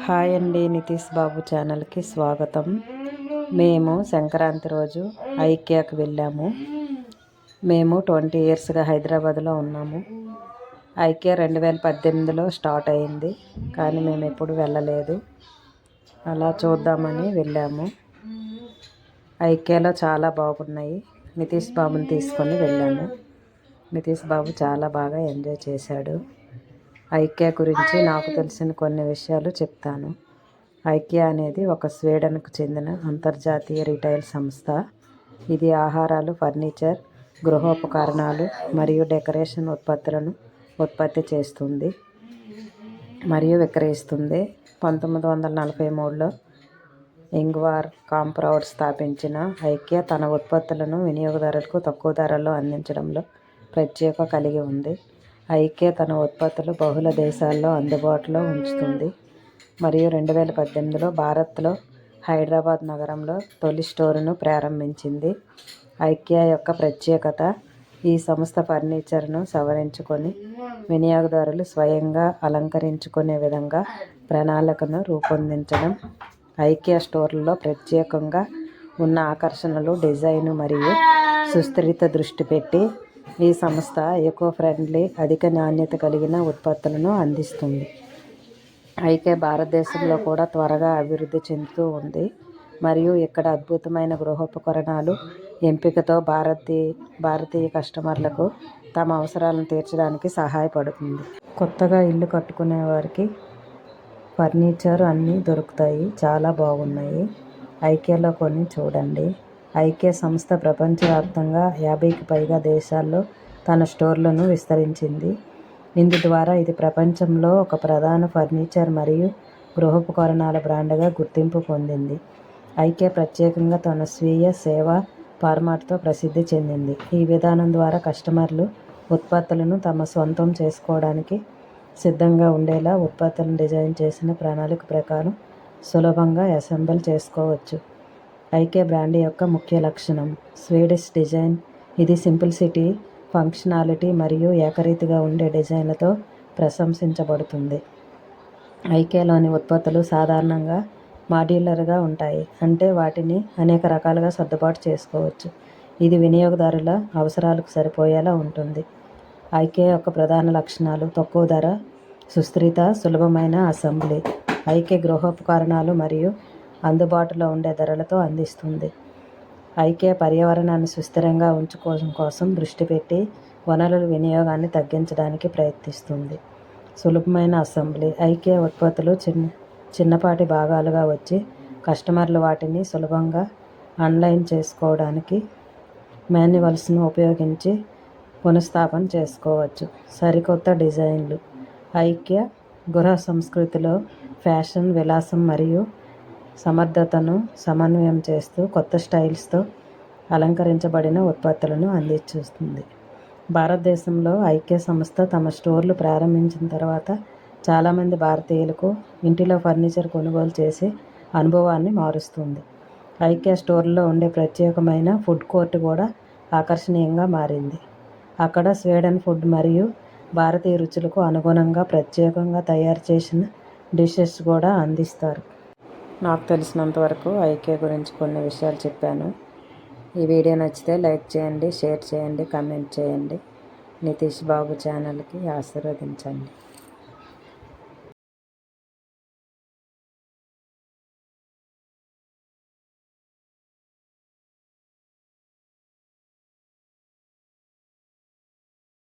Hi అండి, నితీష్ బాబు ఛానల్కి స్వాగతం. మేము సంక్రాంతి రోజు ఐకియాకి వెళ్ళాము. మేము 20 ఇయర్స్గా హైదరాబాద్లో ఉన్నాము. ఐకియా 2018లో స్టార్ట్ అయింది, కానీ మేము ఎప్పుడు వెళ్ళలేదు. అలా చూద్దామని వెళ్ళాము. ఐకియాలో చాలా బాగున్నాయి. నితీష్ బాబుని తీసుకొని వెళ్ళాము. నితీష్ బాబు చాలా బాగా ఎంజాయ్ చేశాడు. ఐకియా గురించి నాకు తెలిసిన కొన్ని విషయాలు చెప్తాను. ఐకియా అనేది ఒక స్వీడన్కు చెందిన అంతర్జాతీయ రిటైల్ సంస్థ. ఇది ఆహారాలు, ఫర్నిచర్, గృహోపకరణాలు మరియు డెకరేషన్ ఉత్పత్తులను ఉత్పత్తి చేస్తుంది మరియు విక్రయిస్తుంది. 1943లో ఇంగ్వార్ కాంప్రౌడ్ స్థాపించిన ఐకియా తన ఉత్పత్తులను వినియోగదారులకు తక్కువ ధరల్లో అందించడంలో ప్రత్యేక కలిగి ఉంది. ఐకియా తన ఉత్పత్తులు బహుళ దేశాల్లో అందుబాటులో ఉంచుతుంది మరియు 2018లో భారత్లో హైదరాబాద్ నగరంలో తొలి స్టోరును ప్రారంభించింది. ఐకియా యొక్క ప్రత్యేకత: ఈ సంస్థ ఫర్నిచర్ను సవరించుకొని వినియోగదారులు స్వయంగా అలంకరించుకునే విధంగా ప్రణాళికను రూపొందించడం. ఐకియా స్టోర్లలో ప్రత్యేకంగా ఉన్న ఆకర్షణలు, డిజైన్ మరియు సుస్థిరత దృష్టి పెట్టి ఈ సంస్థ ఎకో ఫ్రెండ్లీ, అధిక నాణ్యత కలిగిన ఉత్పత్తులను అందిస్తుంది. ఐకియా భారతదేశంలో కూడా త్వరగా అభివృద్ధి చెందుతూ ఉంది మరియు ఇక్కడ అద్భుతమైన గృహోపకరణాలు ఎంపికతో భారతీయ కస్టమర్లకు తమ అవసరాలను తీర్చడానికి సహాయపడుతుంది. కొత్తగా ఇల్లు కట్టుకునే వారికి ఫర్నిచర్ అన్నీ దొరుకుతాయి. చాలా బాగున్నాయి. ఐకియాలో కొని చూడండి. ఐకియా సంస్థ ప్రపంచవ్యాప్తంగా 50కి పైగా దేశాల్లో తన స్టోర్లను విస్తరించింది. ఇందు ద్వారా ఇది ప్రపంచంలో ఒక ప్రధాన ఫర్నిచర్ మరియు గృహోపకరణాల బ్రాండ్గా గుర్తింపు పొందింది. ఐకియా ప్రత్యేకంగా తన స్వీయ సేవా ఫార్మాట్తో ప్రసిద్ధి చెందింది. ఈ విధానం ద్వారా కస్టమర్లు ఉత్పత్తులను తమ సొంతం చేసుకోవడానికి సిద్ధంగా ఉండేలా ఉత్పత్తులను డిజైన్ చేసిన ప్రణాళిక ప్రకారం సులభంగా అసెంబుల్ చేసుకోవచ్చు. ఐకియా బ్రాండ్ యొక్క ముఖ్య లక్షణం: స్వీడిష్ డిజైన్. ఇది సింప్లిసిటీ, ఫంక్షనాలిటీ మరియు ఏకరీతిగా ఉండే డిజైన్లతో ప్రశంసించబడుతుంది. ఐకియాలోని ఉత్పత్తులు సాధారణంగా మాడ్యులర్గా ఉంటాయి, అంటే వాటిని అనేక రకాలుగా సర్దుబాటు చేసుకోవచ్చు. ఇది వినియోగదారుల అవసరాలకు సరిపోయేలా ఉంటుంది. ఐకియా యొక్క ప్రధాన లక్షణాలు: తక్కువ ధర, సుస్థిరత, సులభమైన అసెంబ్లీ. ఐకియా గృహోపకరణాలు మరియు అందుబాటులో ఉండే ధరలతో అందిస్తుంది. ఐకియా పర్యావరణాన్ని సుస్థిరంగా ఉంచుకోవడం కోసం దృష్టి పెట్టి వనరుల వినియోగాన్ని తగ్గించడానికి ప్రయత్నిస్తుంది. సులభమైన అసెంబ్లీ. ఐకియా ఉత్పత్తులు చిన్నపాటి భాగాలుగా వచ్చి కస్టమర్లు వాటిని సులభంగా అన్లైన్ చేసుకోవడానికి మాన్యువల్స్ను ఉపయోగించి పునఃస్థాపన చేసుకోవచ్చు. సరికొత్త డిజైన్లు. ఐకియా గృహ సంస్కృతిలో ఫ్యాషన్, విలాసం మరియు సమర్థతను సమన్వయం చేస్తూ కొత్త స్టైల్స్తో అలంకరించబడిన ఉత్పత్తులను అందిస్తుంది. భారతదేశంలో ఐకియా సంస్థ తమ స్టోర్లు ప్రారంభించిన తర్వాత చాలామంది భారతీయులకు ఇంటిలో ఫర్నిచర్ కొనుగోలు చేసే అనుభవాన్ని మారుస్తుంది. ఐకియా స్టోర్లలో ఉండే ప్రత్యేకమైన ఫుడ్ కోర్ట్ కూడా ఆకర్షణీయంగా మారింది. అక్కడ స్వీడన్ ఫుడ్ మరియు భారతీయ రుచులకు అనుగుణంగా ప్రత్యేకంగా తయారు చేసిన డిషెస్ కూడా అందిస్తారు. నాకు తెలిసినంత వరకు ఐకియా గురించి కొన్ని విషయాలు చెప్పాను. ఈ వీడియో నచ్చితే లైక్ చేయండి, షేర్ చేయండి, కామెంట్ చేయండి. నితీష్ బాబు ఛానల్కి ఆశీర్వదించండి.